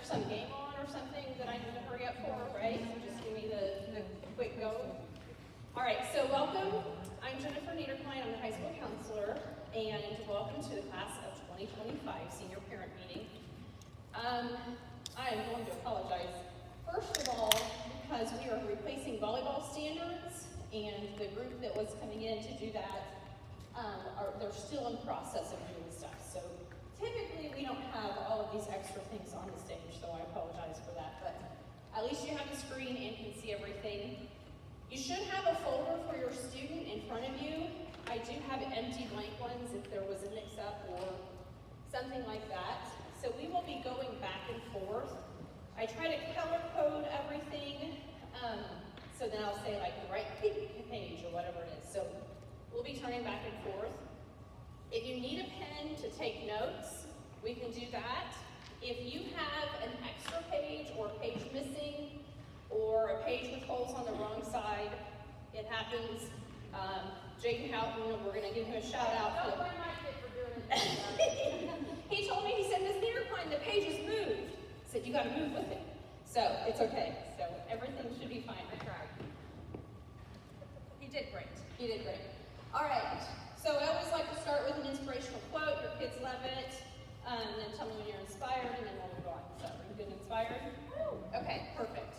there's some game on or something that I need to hurry up for, right? So just give me the quick go. All right, so welcome. I'm Jennifer Niederklein. I'm the high school counselor, and welcome to the class of 2025 senior parent meeting. I am going to apologize, first of all, because we are replacing volleyball standards, and the group that was coming in to do that, they're still in process of doing stuff. So typically we don't have all of these extra things on the stage, so I apologize for that. But at least you have the screen and can see everything. You should have a folder for your student in front of you. I do have empty blank ones if there was a mix-up or something like that. So we will be going back and forth. I try to color code everything, so then I'll say like the right page or whatever it is. So we'll be turning back and forth. If you need a pen to take notes, we can do that. If you have an extra page or a page missing, or a page with holes on the wrong side, it happens. Jake Houghton, we're going to give him a shout out. Don't blame my kid for doing it. He told me, he said, Ms. Niederklein, the page is moved. I said, you got to move with it. So it's okay. So everything should be fine. I tried. He did great. He did great. All right. So I always like to start with an inspirational quote. Your kids love it. And then tell me when you're inspired, and then we'll move on. So are you good and inspired? Okay, perfect.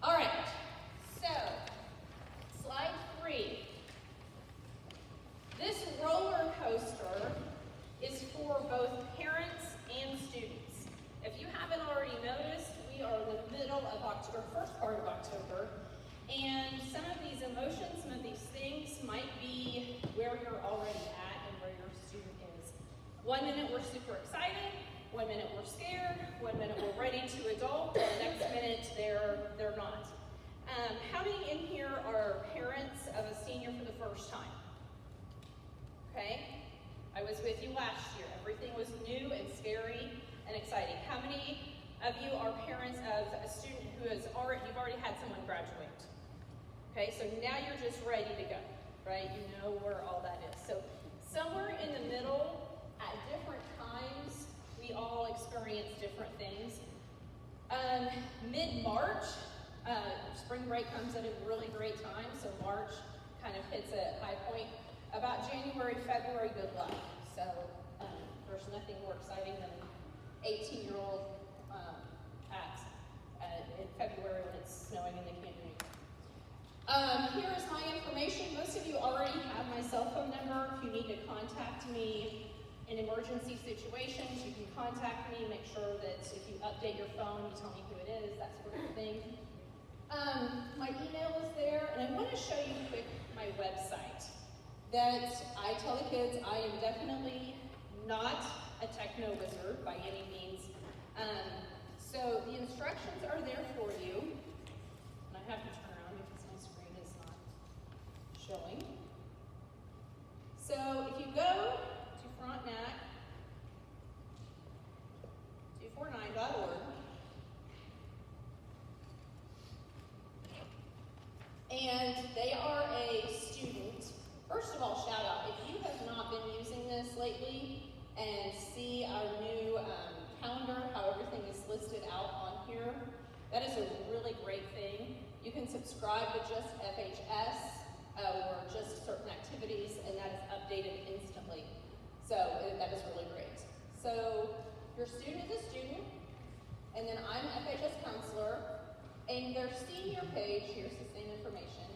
All right. So slide 3. This roller coaster is for both parents and students. If you haven't already noticed, we are in the middle of October, first part of October, and some of these emotions, some of these things might be where you're already at and where your student is. 1 minute we're super excited, 1 minute we're scared, 1 minute we're ready to adult, and the next minute they're not. How many in here are parents of a senior for the first time? Okay, I was with you last year. Everything was new and scary and exciting. How many of you are parents of a student who you've already had someone graduate? Okay, so now you're just ready to go, right? You know where all that is. So somewhere in the middle, at different times, we all experience different things. Mid-March, spring break comes at a really great time, so March kind of hits a high point. About January, February, good luck. So there's nothing more exciting than 18-year-old acts in February when it's snowing and they can't do anything. Here is my information. Most of you already have my cell phone number. If you need to contact me in emergency situations, you can contact me. Make sure that if you update your phone, you tell me who it is, that sort of thing. My email is there, and I want to show you quick my website. That I tell the kids I am definitely not a techno wizard by any means. So the instructions are there for you. And I have to turn around because my screen is not showing. So if you go to Frontenac 249.org, and they are a student. First of all, shout out, if you have not been using this lately and see our new calendar, how everything is listed out on here, that is a really great thing. You can subscribe to just FHS or just certain activities, and that is updated instantly. So that is really great. So your student is a student, and then I'm FHS counselor, and their senior page, here's the same information.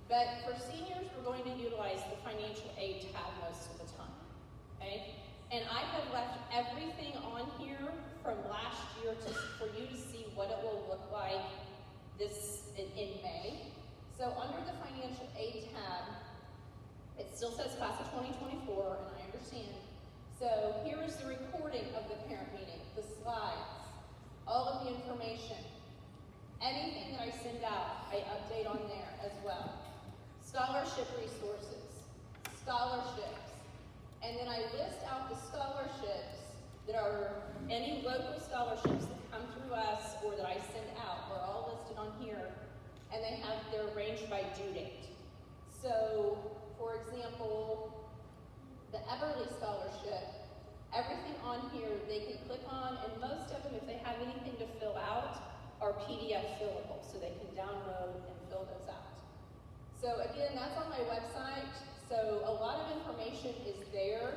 But for seniors, we're going to utilize the financial aid tab most of the time, okay? And I have left everything on here from last year for you to see what it will look like in May. So under the financial aid tab, it still says class of 2024, and I understand. So here is the recording of the parent meeting, the slides, all of the information. Anything that I send out, I update on there as well. Scholarship resources, scholarships, and then I list out the scholarships that are any local scholarships that come through us or that I send out. They're all listed on here, and they're arranged by due date. So, for example, the Everly Scholarship, everything on here they can click on, and most of them, if they PDF fillable, so they can download and fill those out. So again, that's on my website. So a lot of information is there,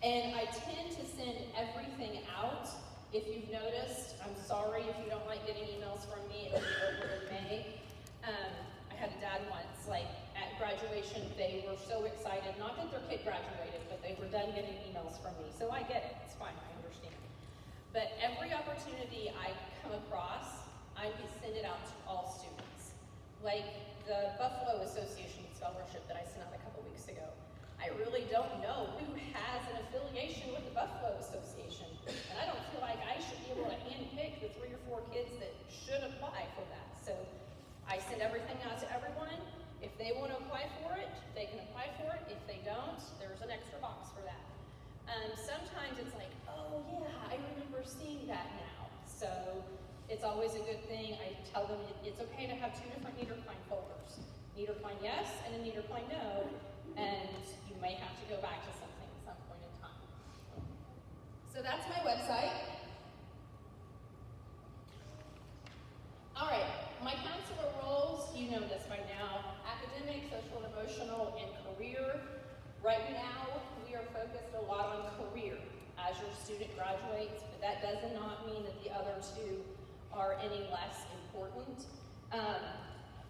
and I tend to send everything out. If you've noticed, I'm sorry if you don't like getting emails from me, it'll be over in May. I had a dad once, like at graduation, they were so excited, not that their kid graduated, but they were done getting emails from me. So I get it, it's fine, I understand. But every opportunity I come across, I send it out to all students. Like the Buffalo Association Scholarship that I sent out a couple weeks ago. I really don't know who has an affiliation with the Buffalo Association, and I don't feel like I should be able to handpick the 3 or 4 kids that should apply for that. So I send everything out to everyone. If they want to apply for it, they can apply for it. If they don't, there's an extra box for that. Sometimes it's like, oh yeah, I remember seeing that now. So it's always a good thing. I tell them it's okay to have 2 different Need or Find folders. Need or Find yes and a Need or Find no, and you may have to go back to something at some point in time. So that's my website. All right, my counselor roles, you know this by now: academic, social and emotional, and career. Right now, we are focused a lot on career as your student graduates, but that does not mean that the other 2 are any less important.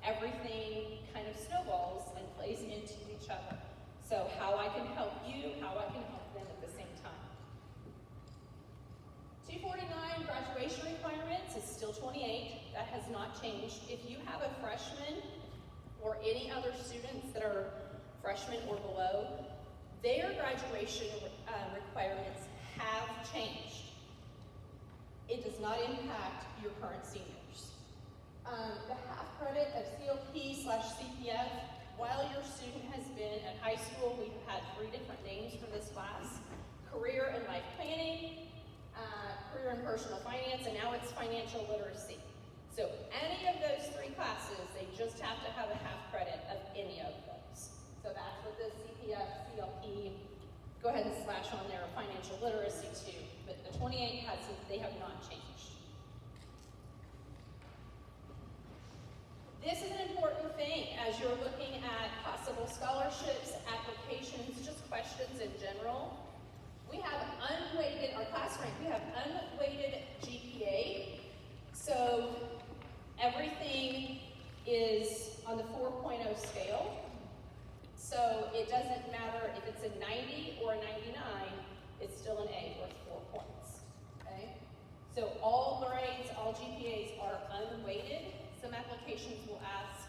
Everything kind of snowballs and plays into each other. So how I can help you, how I can help them at the same time. 249 graduation requirements is still 28. That has not changed. If you have a freshman or any other students that are freshmen or below, their graduation requirements have changed. It does not impact your current seniors. The half credit of CLP/CPF, while your student has been at high school, we've had 3 different names for this class: career and life planning, career and personal finance, and now it's financial literacy. So any of those 3 classes, they just have to have a half credit of any of those. So that's what the CPF, CLP, go ahead and slash on there, financial literacy too. But the 28 they have not changed. This is an important thing as you're looking at possible scholarships, applications, just questions in general. We have unweighted, our class rank, we have unweighted GPA. So everything is on the 4.0 scale. So it doesn't matter if it's a 90 or a 99, it's still an A worth 4 points, okay? So all grades, all GPAs are unweighted. Some applications will ask,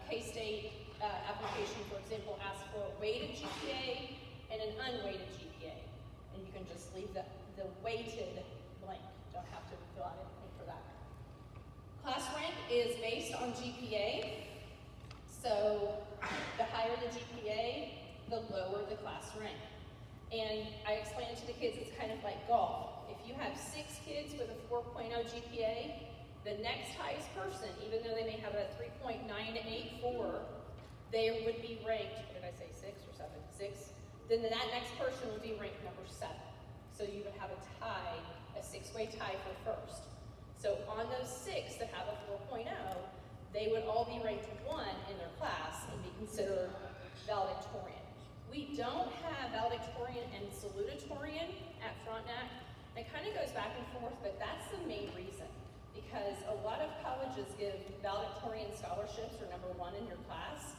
K-State application, for example, asks for a weighted GPA and an unweighted GPA. And you can just leave the weighted blank. Don't have to fill out anything for that. Class rank is based on GPA. So the higher the GPA, the lower the class rank. And I explained to the kids, it's kind of like golf. If you have 6 kids with a 4.0 GPA, the next highest person, even though they may have a 3.984, they would be ranked, what did I say, 6 or 7? 6. Then that next person would be ranked number 7. So you would have a tie, a 6-way tie for first. So on those 6 that have a 4.0, they would all be ranked 1 in their class and be considered valedictorian. We don't have valedictorian and salutatorian at Frontenac. It kind of goes back and forth, but that's the main reason. Because a lot of colleges give valedictorian scholarships or number 1 in your class.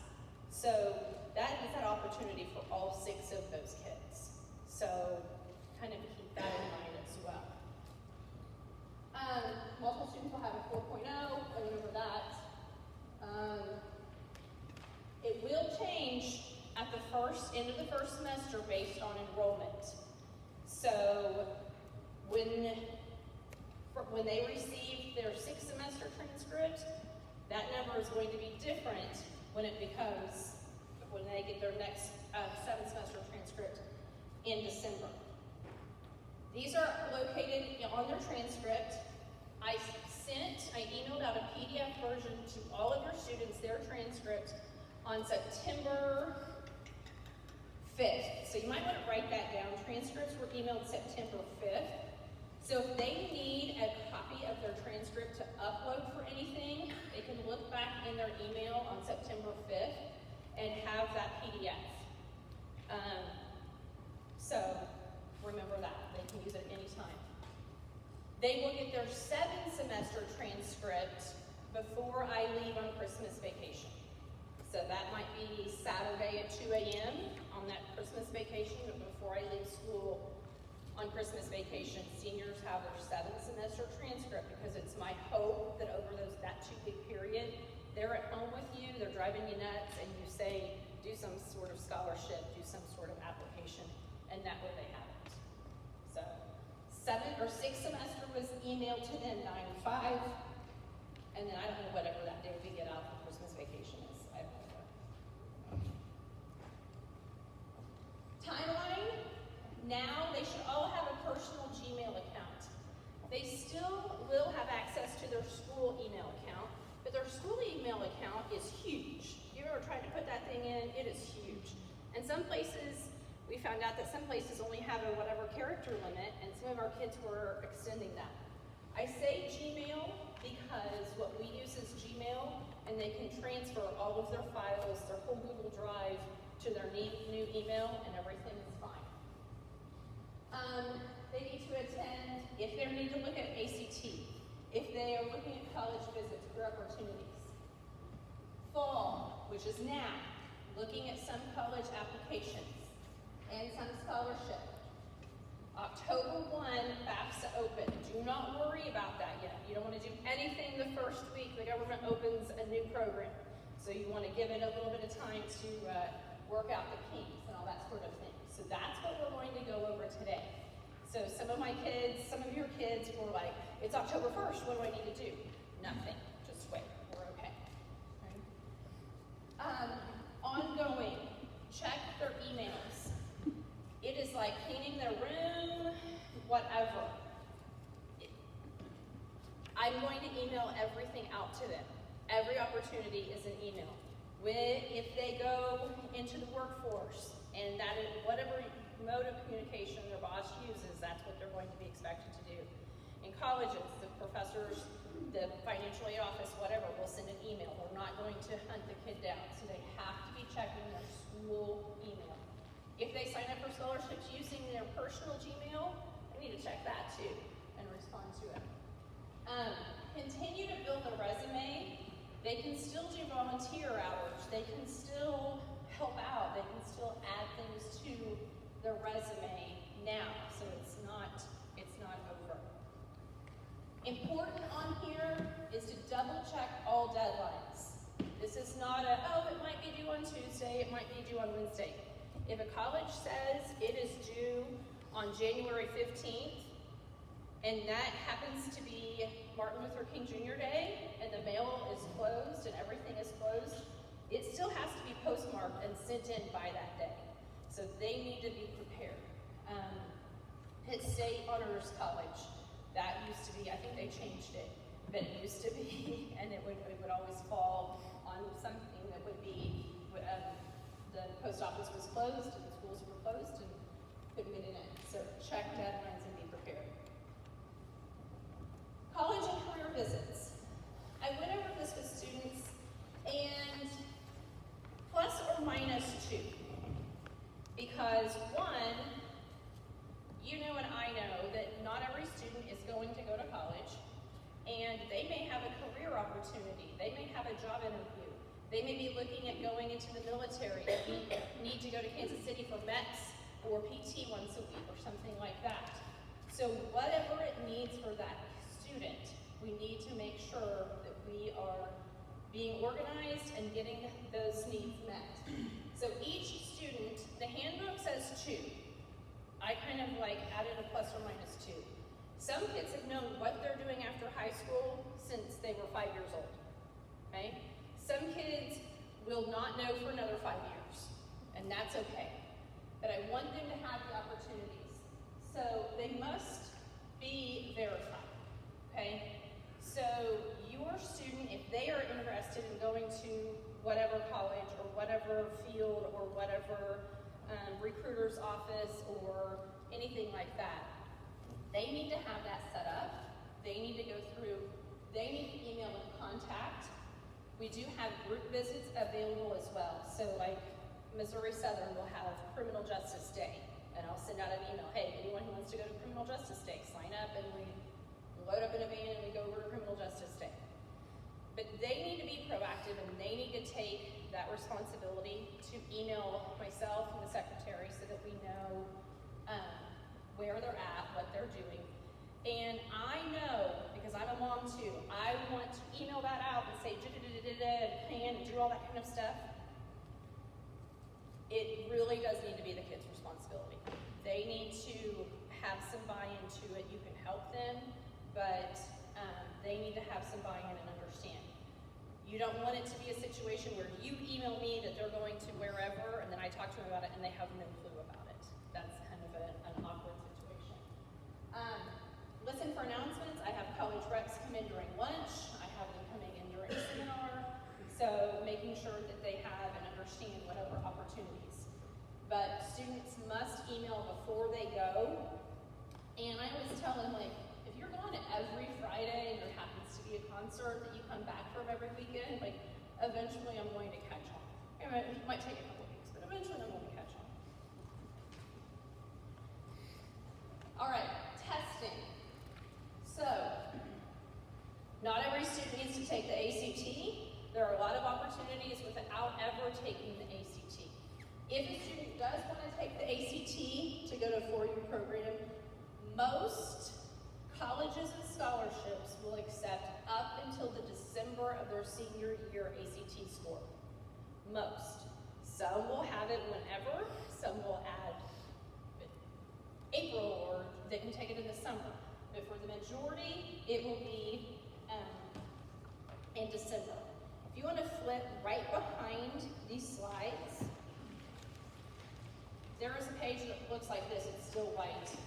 So that is that opportunity for all 6 of those kids. So kind of keep that in mind as well. Multiple students will have a 4.0, I remember that. It will change at the end of the first semester based on enrollment. So when they receive their 6th semester transcript, that number is going to be different when they get their next 7th semester transcript in December. These are located on their transcript. I emailed out a PDF version to all of your students, their transcript, on September 5th. So you might want to write that down. Transcripts were emailed September 5th. So if they need copy of their transcript to upload for anything, they can look back in their email on September 5th and have that PDF. So remember that, they can use it anytime. They will get their 7-semester transcript before I leave on Christmas vacation. So that might be Saturday at 2 a.m. on that Christmas vacation, but before I leave school on Christmas vacation, seniors have their 7-semester transcript, because it's my hope that over that 2-week period, they're at home with you, they're driving you nuts, and you say, do some sort of scholarship, do some sort of application, and that way they have it. So 7th or 6th semester was emailed to them 9 to 5, and then I don't know whatever that day we get out for Christmas vacation is. I don't know. Timeline, now they should all have a personal Gmail account. They still will have access to their school email account, but their school email account is huge. If you ever tried to put that thing in, it is huge. And some places, we found out that some places only have a whatever character limit, and some of our kids were extending that. I say Gmail because what we use is Gmail, and they can transfer all of their files, their whole Google Drive, to their new email, and everything is fine. They need to attend, if they need to look at ACT, if they are looking at college visits, career opportunities. Fall, which is now, looking at some college applications and some scholarship. October 1, FAFSA open. Do not worry about that yet. You don't want to do anything the first week the government opens a new program. So you want to give it a little bit of time to work out the kinks and all that sort of thing. So that's what we're going to go over today. So some of my kids, some of your kids were like, it's October 1st, what do I need to do? Nothing, just wait, we're okay. Ongoing, check their emails. It is like cleaning their room, whatever. I'm going to email everything out to them. Every opportunity is an email. If they go into the workforce, and that is whatever mode of communication their boss uses, that's what they're going to be expected to do. In colleges, the professors, the financial aid office, whatever, will send an email. We're not going to hunt the kid down, so they have to be checking their school email. If they sign up for scholarships using their personal Gmail, they need to check that too and respond to it. Continue to build a resume. They can still do volunteer hours. They can still help out. They can still add things to their resume now, so it's not over. Important on here is to double check all deadlines. This is not it might be due on Tuesday, it might be due on Wednesday. If a college says it is due on January 15th, and that happens to be Martin Luther King Jr. Day, and the mail is closed and everything is closed, it still has to be postmarked and sent in by that day. So they need to be prepared. Pitt State Honors College, that used to be, I think they changed it, but it used to be, and it would always fall on something that would be, the post office was closed and the schools were closed and couldn't get it in. So check deadlines and be prepared. College and career visits. I went over this with students, and plus or minus 2. Because one, you know and I know that not every student is going to go to college, and they may have a career opportunity. They may have a job interview. They may be looking at going into the military and need to go to Kansas City for METS or PT once a week or something like that. So whatever it needs for that student, we need to make sure that we are being organized and getting those needs met. So each student, the handbook says 2. I kind of added a plus or minus 2. Some kids have known what they're doing after high school since they were 5 years old, okay? Some kids will not know for another 5 years, and that's okay. But I want them to have the opportunities. So they must be verified, okay? So your student, if they are interested in going to whatever college or whatever field or whatever recruiter's office or anything like that, they need to have that set up. They need to go We do have group visits available as well. So like Missouri Southern will have Criminal Justice Day, and I'll send out an email, hey, anyone who wants to go to Criminal Justice Day, sign up, and we load up in a van and we go over to Criminal Justice Day. But they need to be proactive, and they need to take that responsibility to email myself and the secretary so that we know where they're at, what they're doing. And I know, because I'm a mom too, I want to email that out and say and plan and do all that kind of stuff. It really does need to be the kids' responsibility. They need to have some buy-in to it. You can help them, but they need to have some buy-in and understand. You don't want it to be a situation where you email me that they're going to wherever, and then I talk to them about it and they have no clue about it. That's kind of an awkward situation. Listen for announcements. I have college reps come in during lunch. I have them coming in during seminar. So making sure that they have and understand whatever opportunities. But students must email before they go. And I always tell them, like, if you're going to every Friday and there happens to be a concert that you come back from every weekend, like, eventually I'm going to catch on. It might take a couple of weeks, but eventually I'm going to catch on. All right, testing. So, not every student needs to take the ACT. There are a lot of opportunities without ever taking the ACT. If a student does want to take the ACT to go to a four-year program, most colleges and scholarships will accept up until the December of their senior year ACT score. Most. Some will have it whenever, some will add April, or they can take it in the summer. But for the majority, it will be in December. If you want to flip right behind these slides, there is a page that looks like this. It's still white.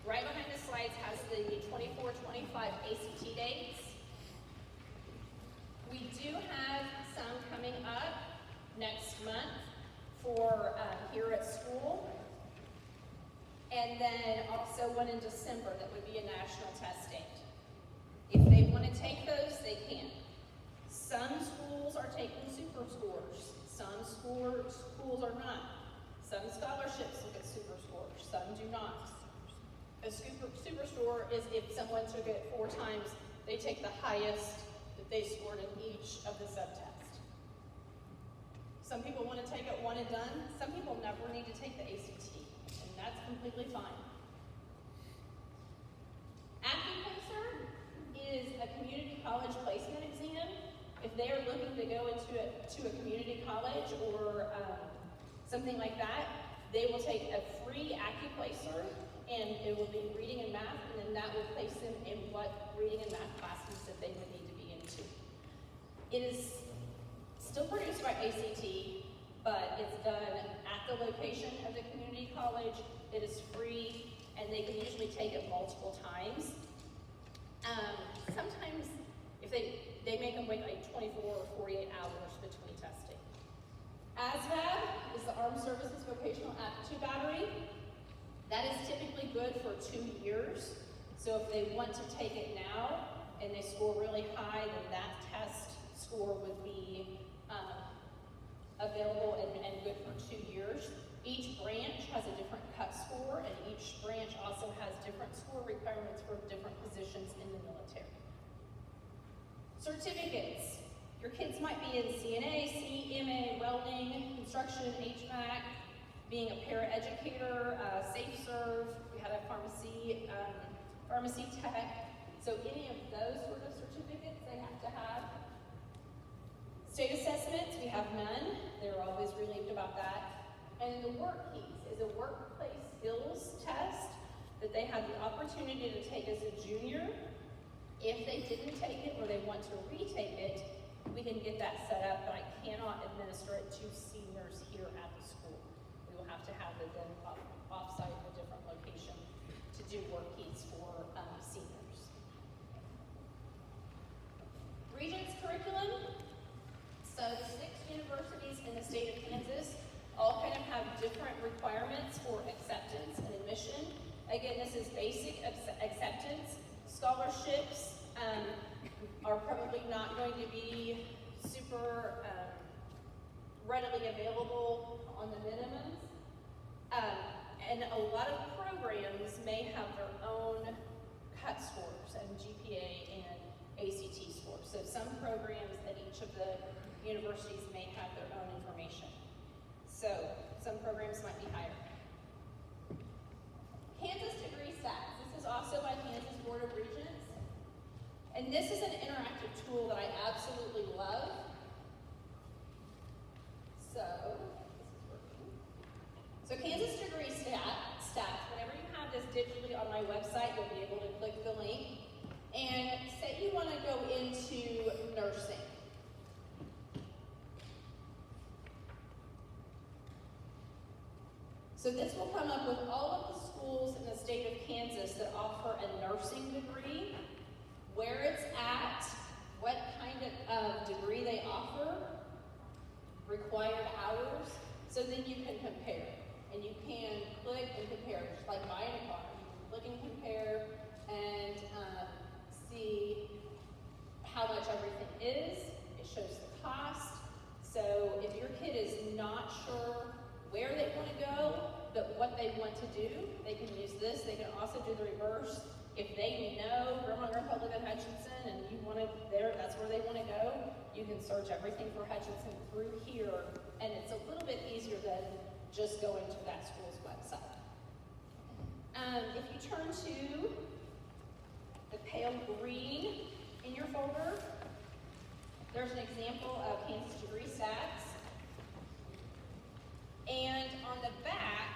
Right behind the slides has the 24-25 ACT dates. We do have some coming up next month for here at school. And then also one in December that would be a national test date. If they want to take those, they can. Some schools are taking super scores. Some schools are not. Some scholarships look at super scores. Some do not. A super score is if someone took it 4 times, they take the highest that they scored in each of the subtests. Some people want to take it one and done. Some people never need to take the ACT, and that's completely fine. Acupuncture is a community college placement exam. If they are looking to go into a community college or something like that, they will take a free AccuPlacer, and it will be reading and math, and then that will place them in what reading and math classes that they would need to be into. It is still produced by ACT, but it's done at the location of the community college. It is free, and they can usually take it multiple times. Sometimes, if they make them wait like 24 or 48 hours between testing. ASVAB is the Armed Services Vocational Aptitude Battery. That is typically good for 2 years. So if they want to take it now and they score really high, then that test score would be available and good for 2 years. Each branch has a different cut score, and each branch also has different score requirements for different positions in the military. Certificates. Your kids might be in CNA, CMA, welding, construction, HVAC, being a paraeducator, SafeServe. We had a pharmacy tech. So any of those sort of certificates they have to have. State assessments, we have none. They're always relieved about that. And the work keys is a workplace skills test that they have the opportunity to take as a junior. If they didn't take it or they want to retake it, we can get that set up, but I cannot administer it to seniors here at the school. We will have to have it then off-site in a different location to do work keys for seniors. Regents curriculum. So the 6 universities in the state of Kansas all kind of have different requirements for acceptance and admission. Again, this is basic acceptance. Scholarships are probably not going to be super readily available on the minimums. And a lot of programs may have their own cut scores and GPA and ACT scores. So some programs at each of the universities may have their own information. So some programs might be higher. Kansas Degree Stats. This is also by Kansas Board of Regents. And this is an interactive tool that I absolutely love. So, this is working. So Kansas Degree Stats, whenever you have this digitally on my website, you'll be able to click the link. And say you want to go into nursing. So this will come up with all of the schools in the state of Kansas that offer a nursing degree, where it's at, what kind of degree they offer, required hours, so then you can compare. And you can click and compare, just like buying a car. You can click and compare and see how much everything is. It shows the cost. So if your kid is not sure where they want to go, but what they want to do, they can use this. They can also do the reverse. If they know Grandma and Grandpa live in Hutchinson and you want to, that's where they want to go, you can search everything for Hutchinson through here, and it's a little bit easier than just going to that school's website. If you turn to the pale green in your folder, there's an example of Kansas Degree Stats. And on the back,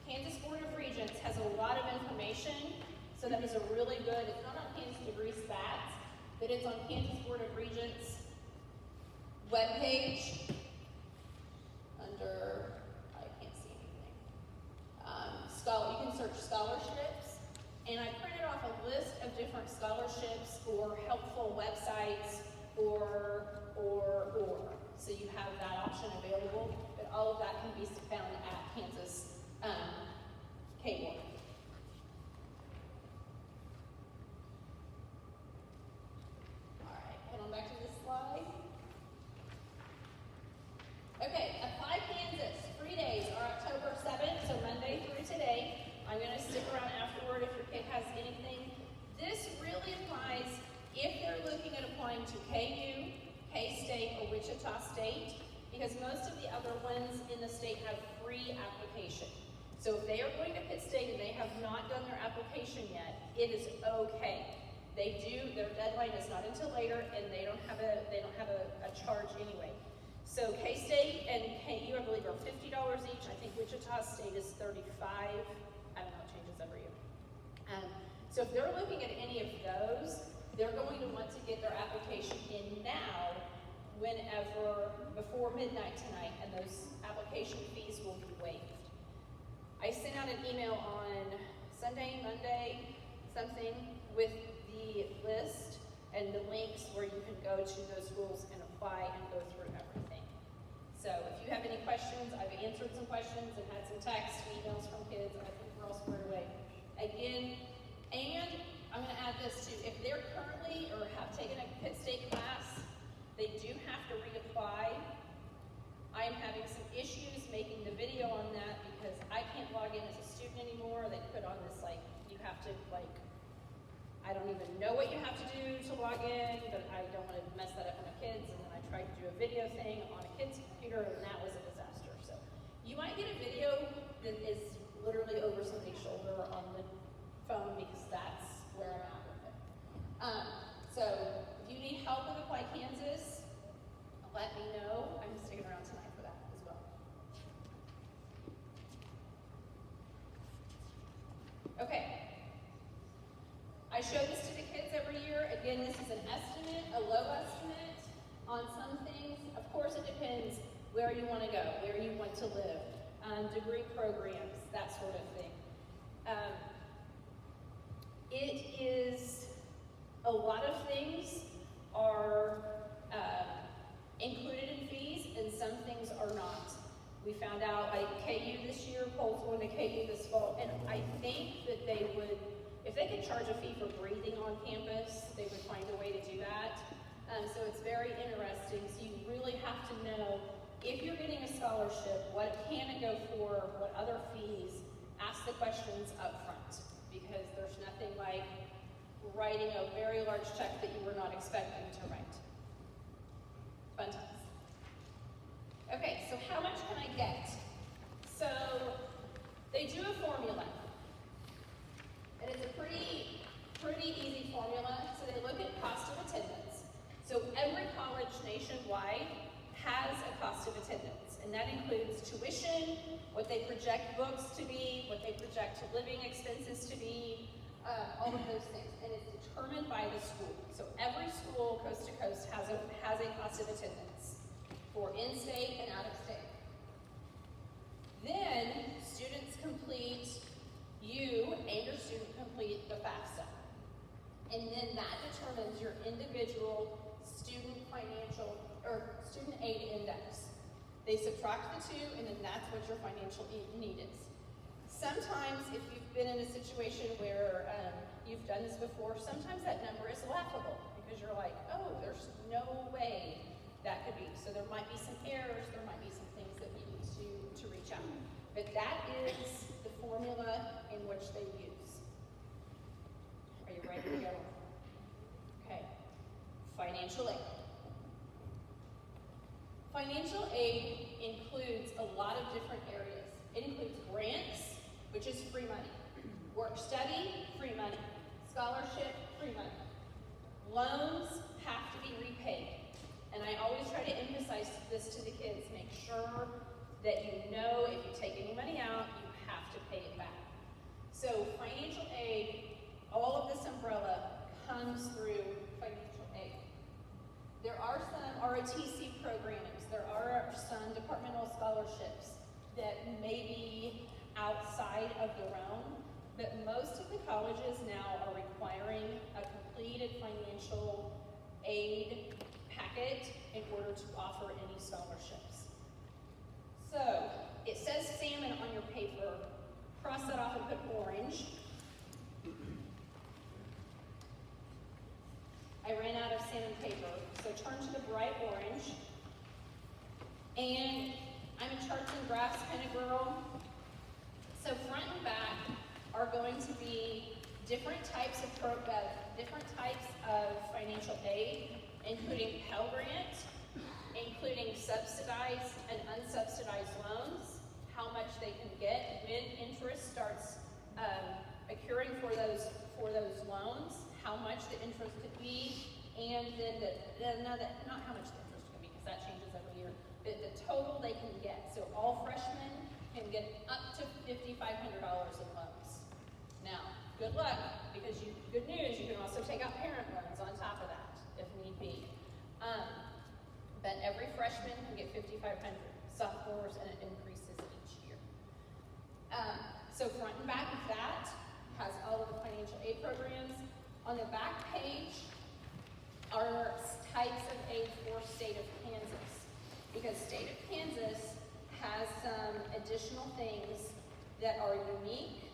Kansas Board of Regents has a lot of information, so that is a really good, it's not on Kansas Degree Stats, but it's on Kansas Board of Regents webpage under, I can't see anything. You can search scholarships, and I printed off a list of different scholarships or helpful websites or. So you have that option available, but all of that can be found at Kansas K-Board. All right, head on back to this slide. Okay, Apply Kansas. Free days are October 7th, so Monday through today. I'm going to stick around afterward if your kid has anything. This really applies if they're looking at applying to KU, K-State, or Wichita State, because most of the other ones in the state have free application. So if they are going to Pitt State and they have not done their application yet, it is okay. They do, their deadline is not until later, and they don't have a charge anyway. So K-State and KU, I believe, are $50 each. I think Wichita State is $35. I don't know, it changes every year. So if they're looking at any of those, they're going to want to get their application in now, whenever, before midnight tonight, and those application fees will be waived. I sent out an email on Sunday, Monday, something, with the list and the links where you can go to those schools and apply and go through everything. So if you have any questions, I've answered some questions and had some texts, emails from kids, and I think we're all squared away. Again, and I'm going to add this too. If they're currently or have taken a Pitt State class, they do have to reapply. I am having some issues making the video on that because I can't log in as a student anymore. They put on this, like, you have to, like, I don't even know what you have to do to log in, but I don't want to mess that up for my kids. And then I tried to do a video thing on a kid's computer, and that was a disaster. So you might get a video that is literally over somebody's shoulder on the phone because that's where I'm at with it. So if you need help with Apply Kansas, let me know. I'm sticking around tonight for that as well. Okay. I show this to the kids every year. Again, this is an estimate, a low estimate on some things. Of course, it depends where you want to go, where you want to live, degree programs, that sort of thing. It is, a lot of things are included in fees, and some things are not. We found out, like KU this year, Cole's going to KU this fall, and I think that they would, If they could charge a fee for breathing on campus, they would find a way to do that. So it's very interesting. So you really have to know if you're getting a scholarship, what can it go for, what other fees, ask the questions up front, because there's nothing like writing a very large check that you were not expecting to write. Fun times. Okay, so how much can I get? So they do a formula. And it's a pretty easy formula. So they look at cost of attendance. So every college nationwide has a cost of attendance, and that includes tuition, what they project books to be, what they project living expenses to be, all of those things, and it's determined by the school. So every school, coast to coast, has a cost of attendance for in-state and out-of-state. Then students complete, you and your student complete the FAFSA, and then that determines your individual student financial or student aid index. They subtract the two, and then that's what your financial need is. Sometimes, if you've been in a situation where you've done this before, sometimes that number is laughable because you're like, oh, there's no way that could be. So there might be some errors, there might be some things that we need to reach out. But that is the formula in which they use. Are you ready to go? Okay. Financial aid. Financial aid includes a lot of different areas. It includes grants, which is free money. Work study, free money. Scholarship, free money. Loans have to be repaid. And I always try to emphasize this to the kids. Make sure that you know if you take any money out, you have to pay it back. So financial aid, all of this umbrella comes through financial aid. There are some ROTC programs, there are some departmental scholarships that may be outside of the realm, but most of the colleges now are requiring a completed financial aid packet in order to offer any scholarships. So, it says salmon on your paper. Cross that off and put orange. I ran out of salmon paper, so turn to the bright orange. And I'm a charts and graphs kind of girl. So front and back are going to be different types of financial aid, including Pell Grant, including subsidized and unsubsidized loans, how much they can get, when interest starts accruing for those loans, how much the interest could be, and then not how much the interest could be, because that changes every year, but the total they can get. So all freshmen can get up to $5,500 in loans. Now, good luck, because good news, you can also take out parent loans on top of that, if need be. But every freshman can get $5,500, sophomores, and it increases each year. So front and back of that has all of the financial aid programs. On the back page are types of aid for state of Kansas, because state of Kansas has some additional things that are unique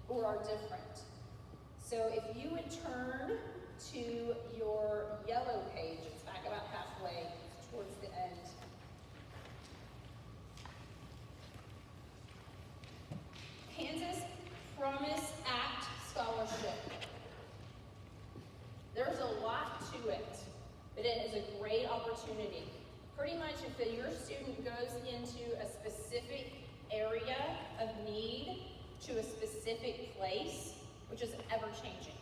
or are different. So if you would turn to your yellow page, it's back about halfway towards the end. Kansas Promise Act Scholarship. There's a lot to it, but it is a great opportunity. Pretty much if your student goes into a specific area of need to a specific place, which is ever changing,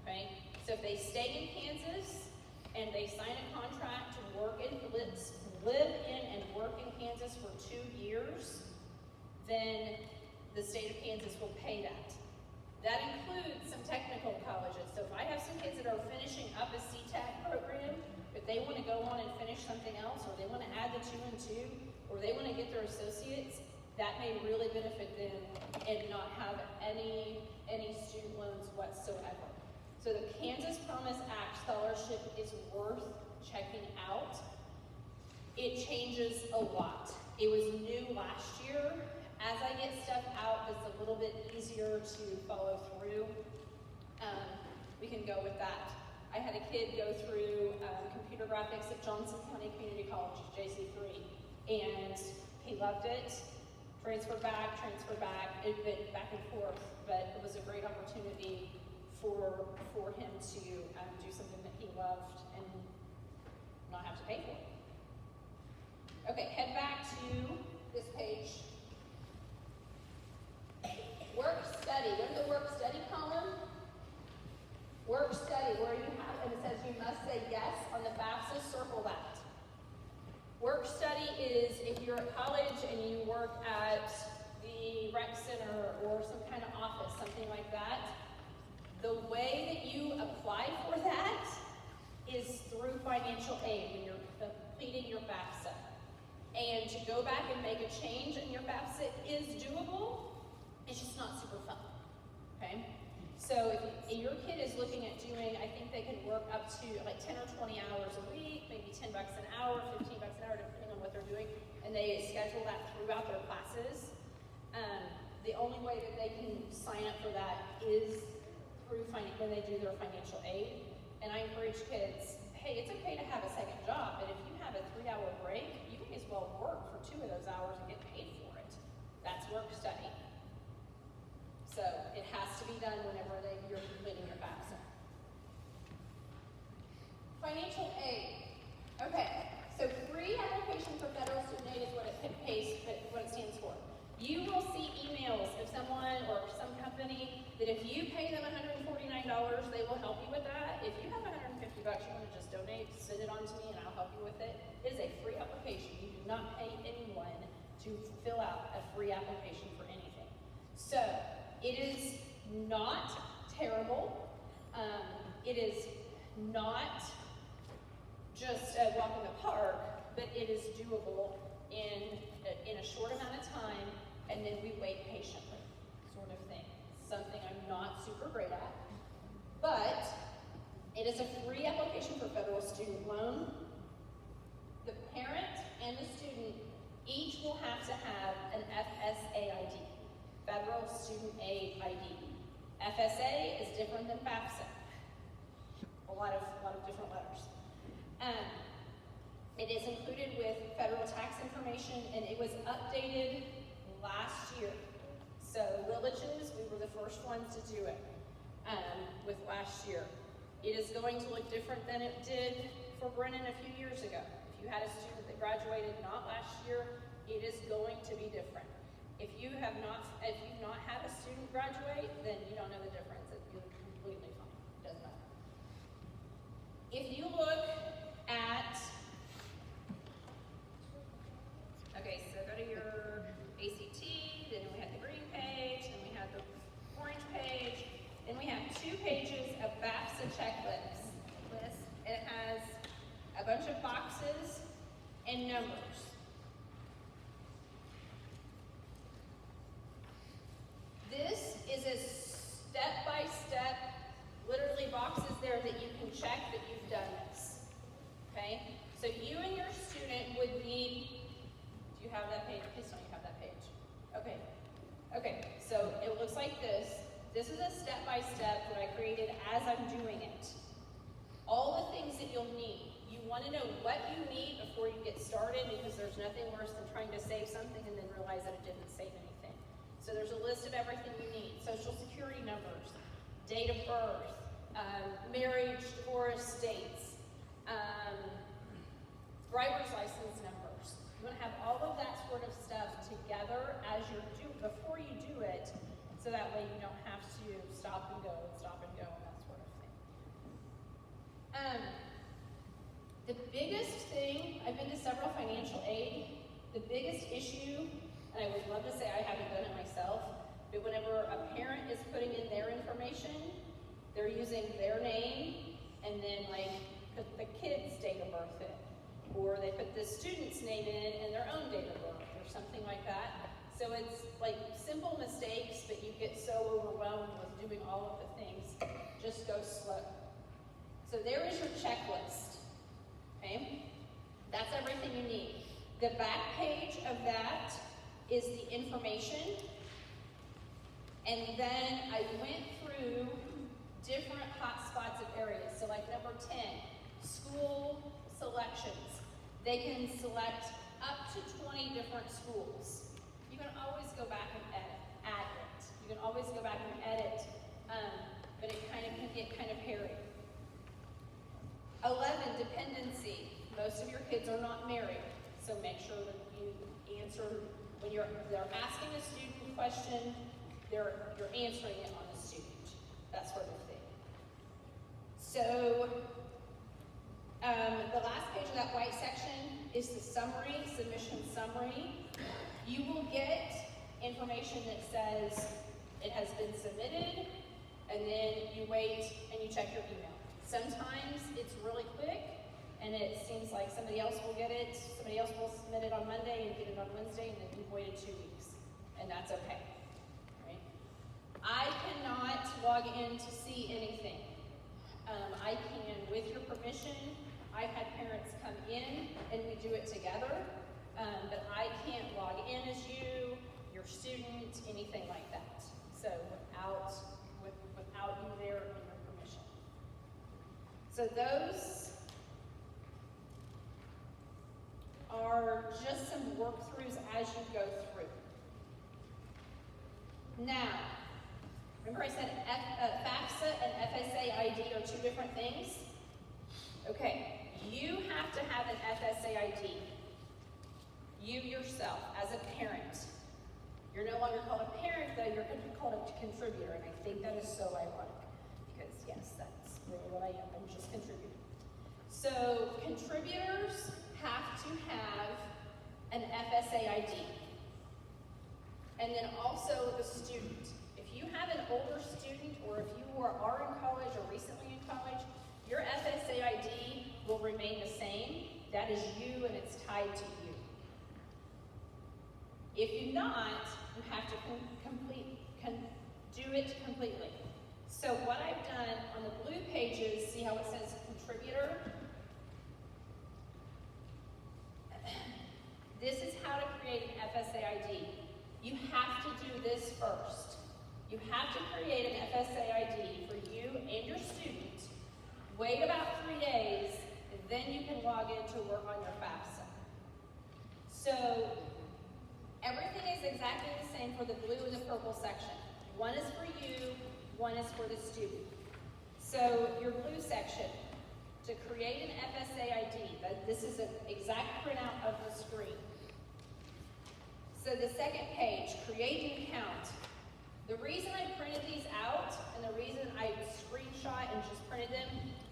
right? So if they stay in Kansas and they sign a contract to live in and work in Kansas for 2 years, then the state of Kansas will pay that. That includes some technical colleges. So if I have some kids that are finishing up a CTAC program, if they want to go on and finish something else, or they want to add the 2 and 2, or they want to get their associates, that may really benefit them and not have any student loans whatsoever. So the Kansas Promise Act Scholarship is worth checking out. It changes a lot. It was new last year. As I get stuff out, it's a little bit easier to follow through. We can go with that. I had a kid go through computer graphics at Johnson County Community College, JC3, and he loved it. Transferred back, it went back and forth, but it was a great opportunity for him to do something that he loved and not have to pay for it. Okay, head back to this page. Work study. Go to the work study column. Work study, where you have, and it says you must say yes on the FAFSA, circle that. Work study is if you're at college and you work at the rec center or some kind of office, something like that. The way that you apply for that is through financial aid when you're completing your FAFSA. And to go back and make a change in your FAFSA is doable. It's just not super fun, okay? So if your kid is looking at doing, I think they can work up to like 10 or 20 hours a week, maybe $10 an hour, $15 an hour, depending on what they're doing, and they schedule that throughout their classes. The only way that they can sign up for that is through when they do their financial aid. And I encourage kids, hey, it's okay to have a second job, but if you have a 3-hour break, you may as well work for 2 of those hours and get paid for it. That's work study. So it has to be done whenever you're completing your FAFSA. Financial aid. Okay, so free application for federal student aid is what it stands for. You will see emails of someone or some company that if you pay them $149, they will help you with that. If you have $150 you want to just donate, send it on to me and I'll help you with it. It is a free application. You do not pay anyone to fill out a free application for anything. So it is not terrible. It is not just a walk in the park, but it is doable in a short amount of time, and then we wait patiently, sort of thing. Something I'm not super great at, but it is a free application for federal student loan. The parent and the student each will have to have an FSA ID. Federal Student Aid ID. FSA is different than FAFSA. A lot of different letters. It is included with federal tax information, and it was updated last year. So Villages, we were the first ones to do it with last year. It is going to look different than it did for Brennan a few years ago. If you had a student that graduated not last year, it is going to be different. If you've not had a student graduate, then you don't know the difference. You're completely fine. It doesn't matter. If you look at, okay, so go to your ACT, then we had the green page, then we had the orange page, then we have 2 pages of FAFSA checklist. It has a bunch of boxes and numbers. This is a step-by-step, literally boxes there that you can check that you've done this, okay? So you and your student would need, do you have that page? Please don't you have that page? Okay, so it looks like this. This is a step-by-step that I created as I'm doing it. All the things that you'll need. You want to know what you need before you get started, because there's nothing worse than trying to save something and then realize that it didn't save anything. So there's a list of everything you need. Social security numbers, date of birth, marriage, divorce dates, driver's license numbers. You want to have all of that sort of stuff together as before you do it, so that way you don't have to stop and go, and that sort of thing. The biggest thing, I've been to several financial aid, the biggest issue, and I would love to say I haven't done it myself, but whenever a parent is putting in their information, they're using their name and then like put the kid's date of birth in, or they put the student's name in and their own date of birth or something like that. So it's like simple mistakes, but you get so overwhelmed with doing all of the things. Just go slow. So there is your checklist, okay? That's everything you need. The back page of that is the information, and then I went through different hot spots of areas. So like number 10, school selections. They can select up to 20 different schools. You can always go back and add it. You can always go back and edit, but it kind of can get kind of hairy. 11, dependency. Most of your kids are not married, so make sure that you answer, when they're asking a student question, you're answering it on the student, that sort of thing. So, the last page of that white section is the summary, submission summary. You will get information that says it has been submitted, and then you wait and you check your email. Sometimes it's really quick, and it seems like somebody else will get it, somebody else will submit it on Monday and get it on Wednesday, and then you've waited 2 weeks, and that's okay, right? I cannot log in to see anything. I can, with your permission, I've had parents come in and we do it together, but I can't log in as you, your student, anything like that. So without you there and your permission. So those are just some work-throughs as you go through. Now, remember I said FAFSA and FSA ID are 2 different things? Okay, you have to have an FSA ID. You yourself, as a parent. You're no longer called a parent, though, you're called a contributor, and I think that is so ironic, because yes, that's really what I am, I'm just contributing. So, contributors have to have an FSA ID. And then also the student. If you have an older student, or if you are in college or recently in college, your FSA ID will remain the same. That is you, and it's tied to you. If you not, you have to do it completely. So what I've done on the blue pages, see how it says contributor? This is how to create an FSA ID. You have to do this first. You have to create an FSA ID for you and your student. Wait about 3 days, and then you can log in to work on your FAFSA. So, everything is exactly the same for the blue and the purple section. One is for you, one is for the student. So, your blue section, to create an FSA ID, this is an exact printout of the screen. So the second page, create an account. The reason I printed these out, and the reason I screenshot and just printed them,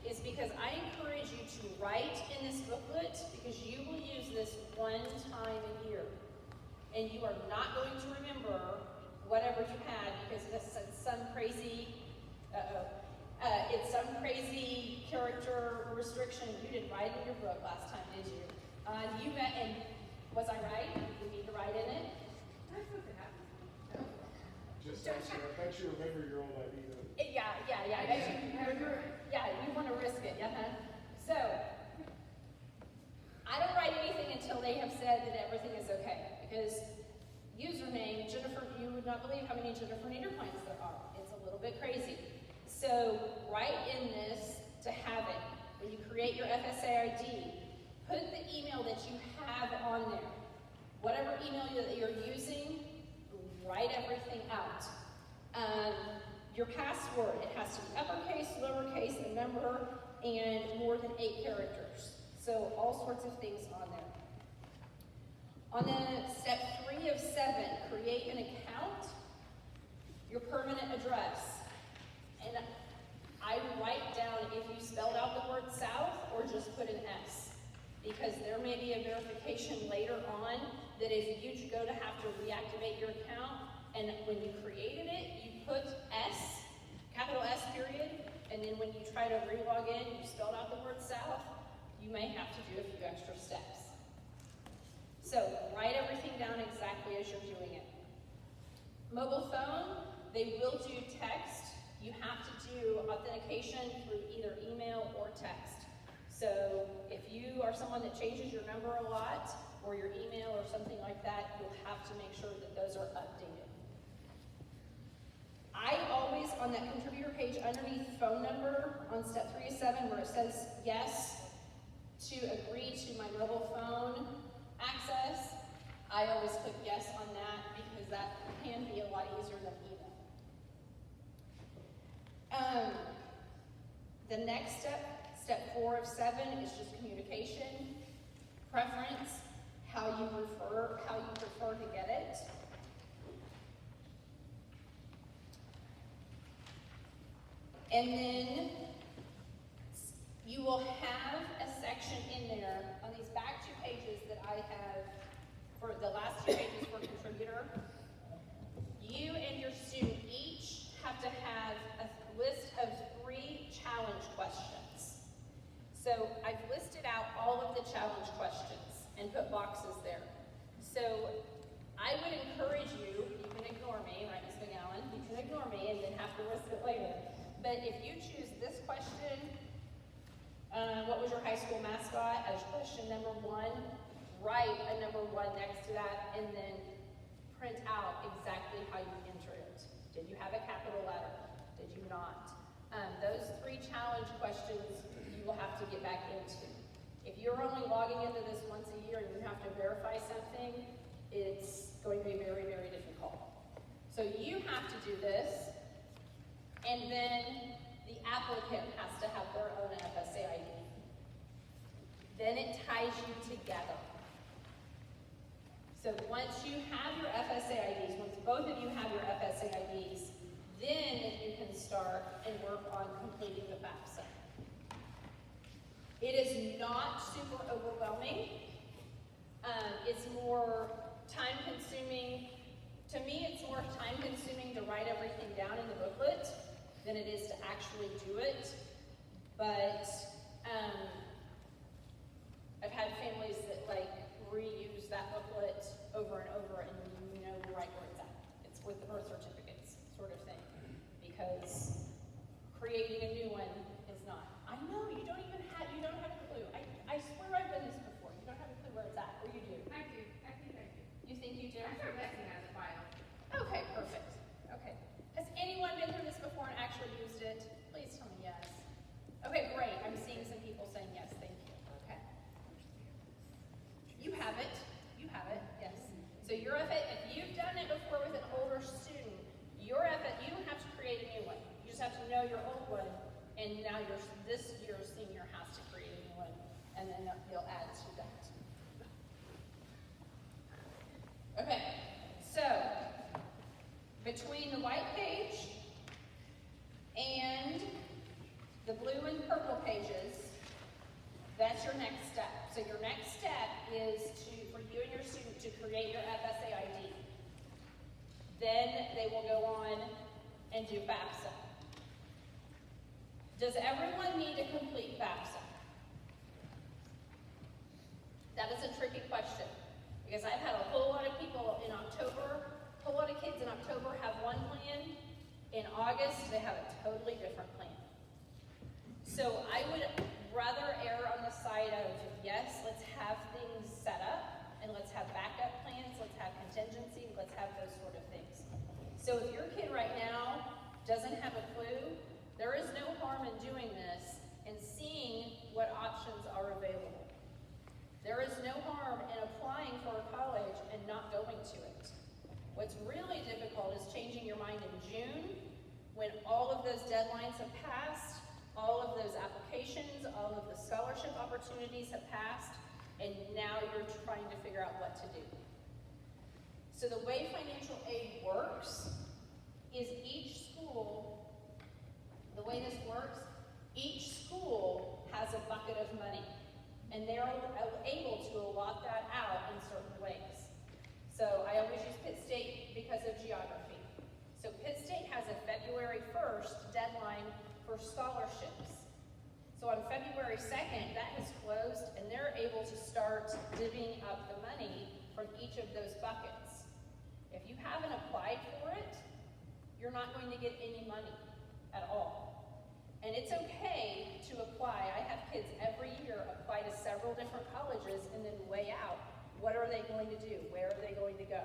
is because I encourage you to write in this booklet, because you will use this one time a year. And you are not going to remember whatever you had, because it's some crazy, it's some crazy character restriction. You didn't write in your book last time, did you? And was I right? You need to write in it? Just ask her. I bet you remember your old ID though. Yeah. You want to risk it, So, I don't write anything until they have said that everything is okay. Because username, Jennifer, you would not believe how many Jennifer Niederpines there are. It's a little bit crazy. So, write in this to have it. When you create your FSA ID, put the email that you have on there. Whatever email that you're using, write everything out. Your password, it has to be uppercase, lowercase, a number, and more than 8 characters. So all sorts of things on there. On the step 3 of 7, create an account, your permanent address. And I write down if you spelled out the word south or just put an S. Because there may be a verification later on that if you go to have to reactivate your account, and when you created it, you put S, capital S period, and then when you try to re-log in, you spelled out the word south, you may have to do a few extra steps. So write everything down exactly as you're doing it. Mobile phone, they will do text. You have to do authentication through either email or text. So if you are someone that changes your number a lot, or your email or something like that, you'll have to make sure that those are updated. I always, on that contributor page underneath phone number on step 3 of 7 where it says yes to agree to my mobile phone access. I always click yes on that because that can be a lot easier than email. The next step 4 of 7 is just communication, preference, how you prefer to get it. And then you will have a section in there on these back 2 pages that I have for the last 2 pages for contributor. You and your student each have to have a list of 3 challenge questions. So I've listed out all of the challenge questions and put boxes there. So I would encourage you can ignore me, right, Ms. McGowan? You can ignore me and then have to list it later. But if you choose this question, what was your high school mascot, as question number 1, write a number 1 next to that, and then print out exactly how you enter it. Did you have a capital letter? Did you not? Those 3 challenge questions you will have to get back into. If you're only logging into this once a year and you have to verify something, it's going to be very, very difficult. So you have to do this, and then the applicant has to have their own FSA ID. Then it ties you together. So once you have your FSA IDs, once both of you have your FSA IDs, then you can start and work on completing the FAFSA. It is not super overwhelming. It's more time-consuming. To me, it's more time-consuming to write everything down in the booklet than it is to actually do it. But I've had families that reuse that booklet over and over, and you know right where it's at. It's with the birth certificates, sort of thing. Because creating a new one is not. I know you don't have a clue. I swear I've done this before. You don't have a clue where it's at, or you do. I do. I think I do. You think you do? I start messing as a file. Okay, perfect. Okay. Has anyone been through this before and actually used it? Please tell me yes. Okay, great. I'm seeing some people saying yes. Thank you. Okay. You have it. You have it. Yes. So your if you've done it before with an older student, you don't have to create a new one. You just have to know your old one, and now this year's senior has to create a new one, and then you'll add to that. Okay. So between the white page and the blue and purple pages, that's your next step. So your next step is for you and your student to create your FSA ID. Then they will go on and do FAFSA. Does everyone need to complete FAFSA? That is a tricky question, because I've had a whole lot of people in October, a whole lot of kids in October have one plan. In August, they have a totally different plan. So I would rather err on the side of, yes, let's have things set up, and let's have backup plans, let's have contingency, let's have those sort of things. So if your kid right now doesn't have a clue, there is no harm in doing this and seeing what options are available. There is no harm in applying for a college and not going to it. What's really difficult is changing your mind in June when all of those deadlines have passed, all of those applications, all of the scholarship opportunities have passed, and now you're trying to figure out what to do. So the way financial aid works is the way this works, each school has a bucket of money, and they're able to allot that out in certain ways. So I always use Pitt State because of geography. So Pitt State has a February 1st deadline for scholarships. So on February 2nd, that has closed, and they're able to start divvying up the money from each of those buckets. If you haven't applied for it, you're not going to get any money at all. And it's okay to apply. I have kids every year apply to several different colleges and then weigh out, what are they going to do? Where are they going to go?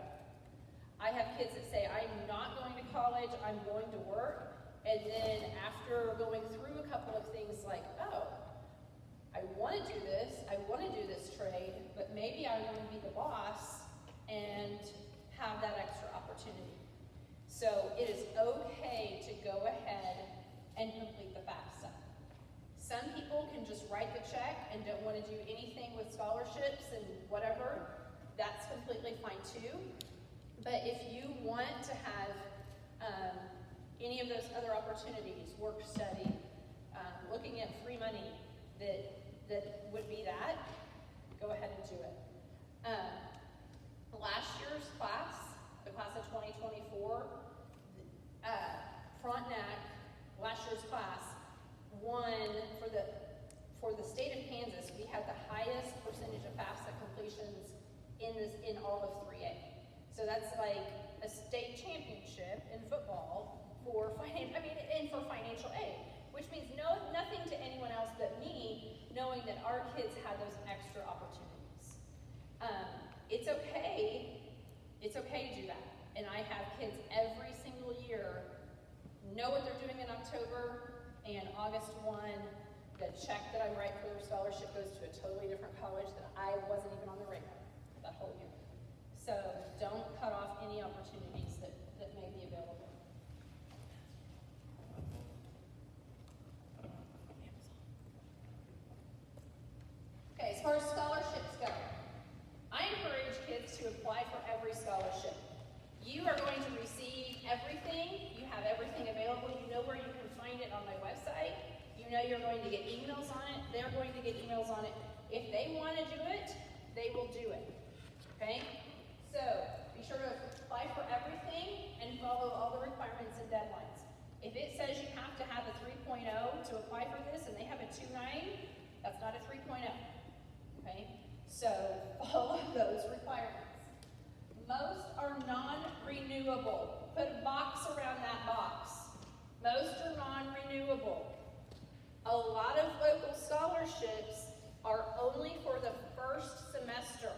I have kids that say, I'm not going to college, I'm going to work. And then after going through a couple of things like, oh, I want to do this, I want to do this trade, but maybe I want to be the boss and have that extra opportunity. So it is okay to go ahead and complete the FAFSA. Some people can just write the check and don't want to do anything with scholarships and whatever. That's completely fine too. But if you want to have any of those other opportunities, work study, looking at free money that would be that, go ahead and do it. Last year's class, the class of 2024, Frontenac, last year's class, won for the state of Kansas. We had the highest percentage of FAFSA completions in all of 3A. So that's like a state championship in football for financial aid, which means nothing to anyone else but me, knowing that our kids had those extra opportunities. It's okay to do that. And I have kids every single year know what they're doing in October, and August 1, the check that I write for their scholarship goes to a totally different college that I wasn't even on the radar that whole year. So don't cut off any opportunities that may be available. Okay, as far as scholarships go, I encourage kids to apply for every scholarship. You are going to receive everything. You have everything available. You know where you can find it on my website. You know you're going to get emails on it. They're going to get emails on it. If they want to do it, they will do it. Okay? So be sure to apply for everything and follow all the requirements and deadlines. If it says you have to have a 3.0 to apply for this and they have a 2.9, that's not a 3.0. Okay? So follow those requirements. Most are non-renewable. Put a box around that box. Most are non-renewable. A lot of local scholarships are only for the first semester.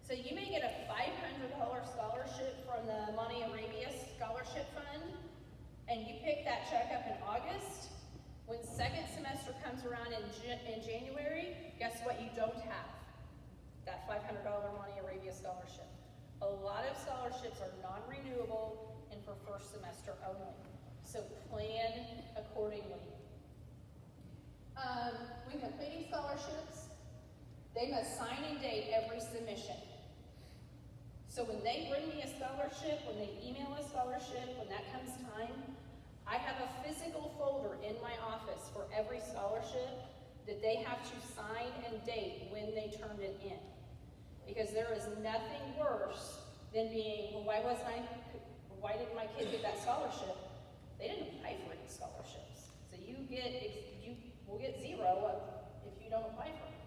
So you may get a $500 scholarship from the Monte Arabia Scholarship Fund, and you pick that check up in August. When second semester comes around in January, guess what you don't have? That $500 Monte Arabia scholarship. A lot of scholarships are non-renewable and for first semester only. So plan accordingly. When completing scholarships, they must sign and date every submission. So when they bring me a scholarship, when they email a scholarship, when that comes time, I have a physical folder in my office for every scholarship that they have to sign and date when they turned it in. Because there is nothing worse than being, well, why didn't my kid get that scholarship? They didn't apply for any scholarships. So you will get zero if you don't apply for anything.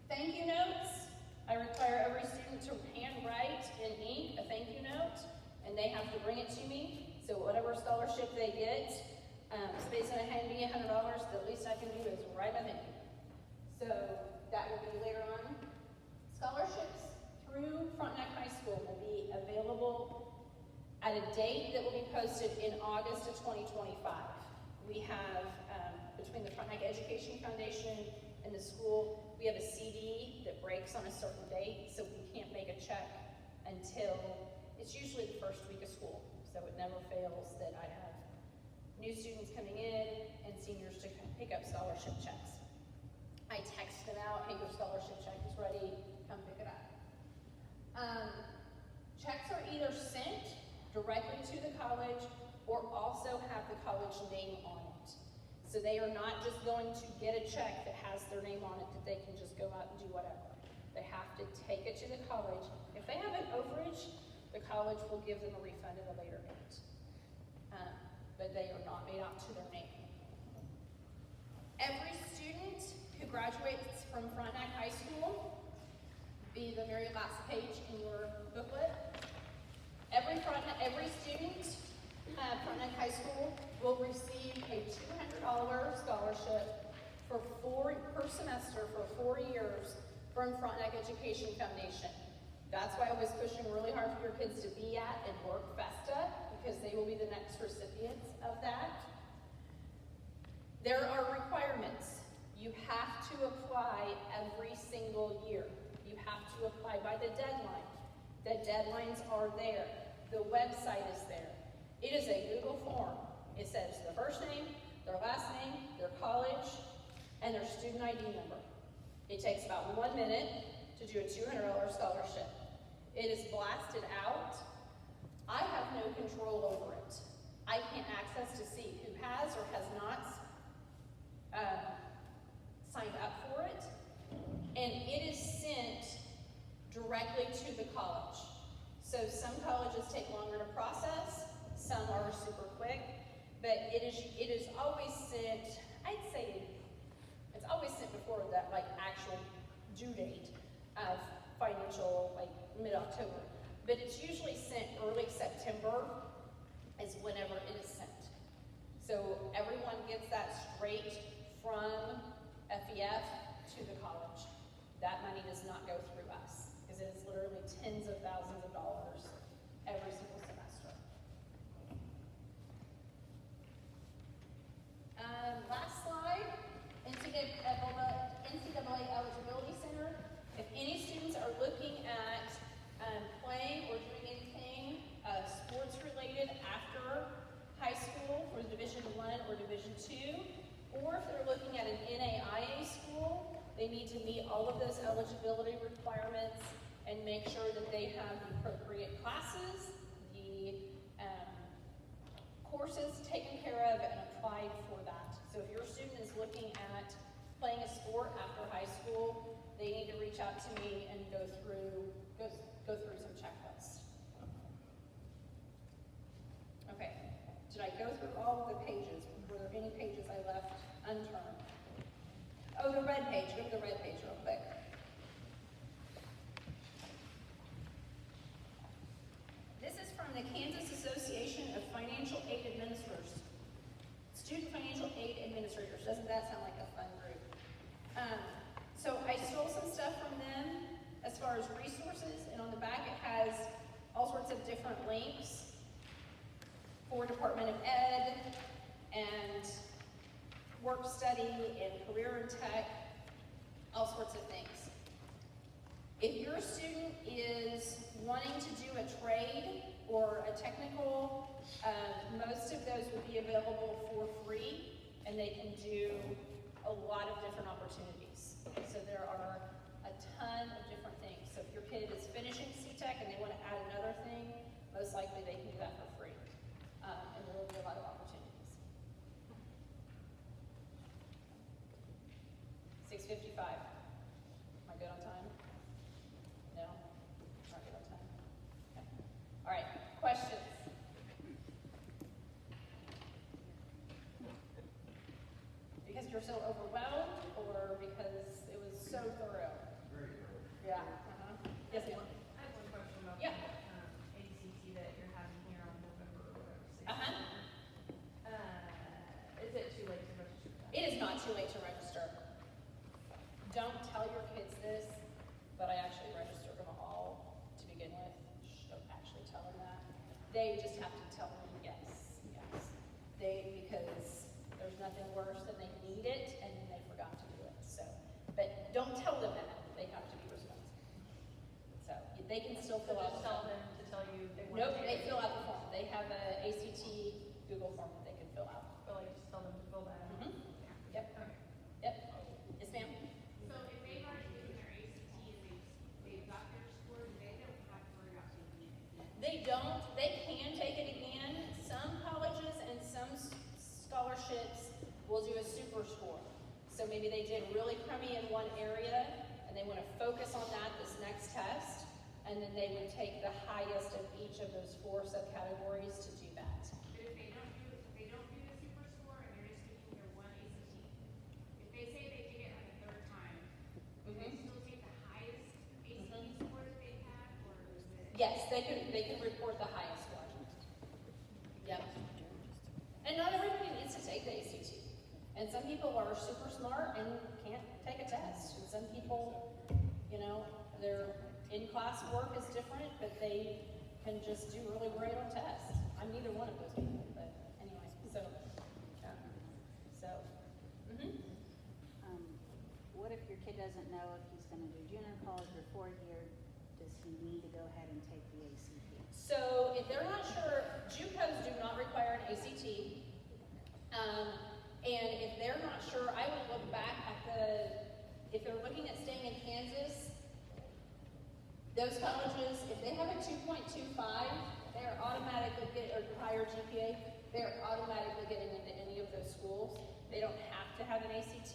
Thank you notes. I require every student to handwrite in ink a thank you note, and they have to bring it to me. So whatever scholarship they get, space and hand me $100, the least I can do is write a thank you. So that will be later on. Scholarships through Frontenac High School will be available at a date that will be posted in August of 2025. We have, between the Frontenac Education Foundation and the school, we have a CD that breaks on a certain date, so we can't make a check until, it's usually the first week of school. So it never fails that I have new students coming in and seniors to pick up scholarship checks. I text them out, hey, your scholarship check is ready, come pick it up. Checks are either sent directly to the college or also have the college name on it. So they are not just going to get a check that has their name on it that they can just go out and do whatever. They have to take it to the college. If they have an overage, the college will give them a refund at a later date. But they are not made out to their name. Every student who graduates from Frontenac High School, be the very last page in your booklet, every student at Frontenac High School will receive a $200 scholarship per semester for 4 years from Frontenac Education Foundation. That's why I was pushing really hard for your kids to be at and work FESTA, because they will be the next recipients of that. There are requirements. You have to apply every single year. You have to apply by the deadline. The deadlines are there. The website is there. It is a Google form. It says their first name, their last name, their college, and their student ID number. It takes about 1 minute to do a $200 scholarship. It is blasted out. I have no control over it. I can't access to see who has or has not signed up for it. And it is sent directly to the college. So some colleges take longer to process, some are super quick, but it is always sent, I'd say, it's always sent before that actual due date of financial, mid-October. But it's usually sent early September is whenever it is sent. So everyone gets that straight from FEF to the college. That money does not go through us, because it is literally tens of thousands of dollars every single semester. Last slide, NCAA Eligibility Center. If any students are looking at playing or doing anything sports related after high school for Division I or Division II, or if they're looking at an NAIA school, they need to meet all of those eligibility requirements and make sure that they have the appropriate classes, the courses taken care of and applied for that. So if your student is looking at playing a sport after high school, they need to reach out to me and go through some checklists. Okay, did I go through all of the pages? Were there any pages I left unturned? Oh, the red page. Go to the red page real quick. This is from the Kansas Association of Financial Aid Administrators. Student Financial Aid Administrators. Doesn't that sound like a fun group? So I stole some stuff from them as far as resources, and on the back it has all sorts of different links for Department of Ed and work study and career and tech, all sorts of things. If your student is wanting to do a trade or a technical, most of those will be available for free, and they can do a lot of different opportunities. So there are a ton of different things. So if your kid is finishing C-Tech and they want to add another thing, most likely they can do that for free. And there will be a lot of opportunities. 6:55. Am I good on time? No? Not good on time? Okay. All right, questions? Because you're so overwhelmed, or because it was so thorough? Very thorough. Yeah. Yes, ma'am? I have one question about Yeah. the ACT that you're having here on November 6th. Is it too late to register for that? It is not too late to register. Don't tell your kids this, but I actually registered them all to begin with. Shh, don't actually tell them that. They just have to tell them yes. Because there's nothing worse than they need it and then they forgot to do it. So, but don't tell them that. They have to be responsible. So they can still So fill out just the tell form. them to tell you they want Nope, to. they fill out the form. They have a ACT Google form that they can fill out. But just tell them to fill that out. Mhm. Yeah. Yep. Okay. Yep. Yes, ma'am? So if they've already taken their ACT and they've got their score, they don't have to worry about taking it again. They don't. They can take it again. Some colleges and some scholarships will do a super score. So maybe they did really crummy in one area and they want to focus on that this next test, and then they would take the highest of each of those 4 subcategories to do that. But if they don't do the super score and they're just taking their one ACT, if they say they take it like a third time, do they still take the highest ACT score that they've had, or is it? Yes, they can report the highest one. Yep. And not everybody needs to take the ACT. And some people are super smart and can't take a test. And some people, their in-class work is different, but they can just do really great on tests. I'm I'm neither one of those people, but anyway, so, mhm. What if your kid doesn't know if he's gonna do junior college or 4-year, does he need to go ahead and take the ACT? So if they're not sure, JUCOs do not require an ACT. And if they're not sure, I would look back at if they're looking at staying in Kansas, those colleges, if they have a 2.25, they're automatically or higher GPA, they're automatically getting into any of those schools. They don't have to have an ACT.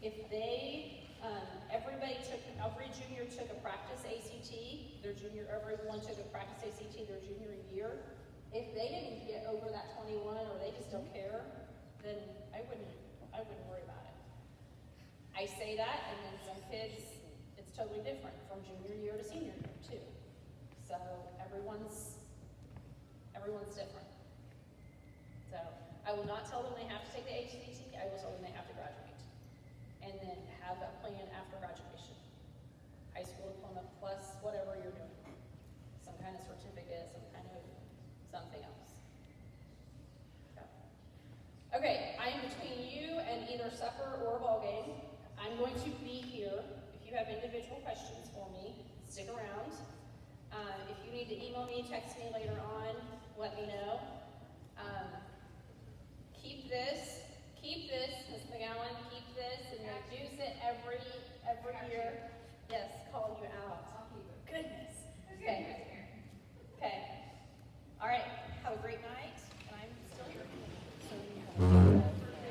If they, every junior took a practice ACT, everyone took a practice ACT their junior year. If they didn't get over that 21 or they just don't care, then I wouldn't worry about it. I say that, and then some kids, it's totally different from junior year to senior year too. So everyone's different. So I will not tell them they have to take the ACT. I will tell them they have to graduate, and then have a plan after graduation. High school diploma plus whatever you're doing, some kind of certificate, some kind of something else. Okay, I am between you and either supper or a ball game. I'm going to be here. If you have individual questions for me, stick around. If you need to email me, text me later on, let me know. Keep this, Ms. McGowan,